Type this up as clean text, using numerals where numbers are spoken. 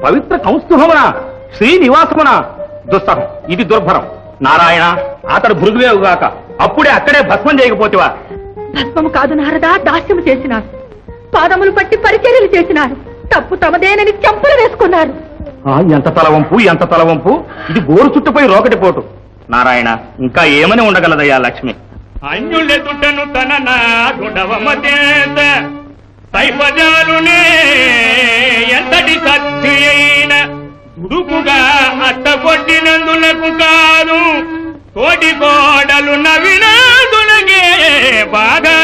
పవిత్ర కౌస్తుభమన శ్రీనివాసమన దుస్సహం, ఇది దుర్భరం. నారాయణ, అతడు భృగువేవుగాక, అప్పుడే అక్కడే భస్మం చేయకపోతేవా? భస్మము కాదు నారదా, దాస్యము చేసినారు. పాదములు పట్టి పరిచర్యలు చేసినారు. తప్పు తమదేనని చెంపలు వేసుకున్నారు. ఎంత తలవంపు, ఎంత తలవంపు! ఇది గోరు చుట్టుపోయి రోకటి పోటు. నారాయణ, ఇంకా ఏమని ఉండగలదయ్యా లక్ష్మి? అంజులెదుటను తన నాగుడవమతేత సైపజాలునే ఎంతటి సత్తి అయిన దుడుకుగా అట్ట కొట్టినందులకు కాదు, తోటి కోడలు నవ్వినందులకే బాగా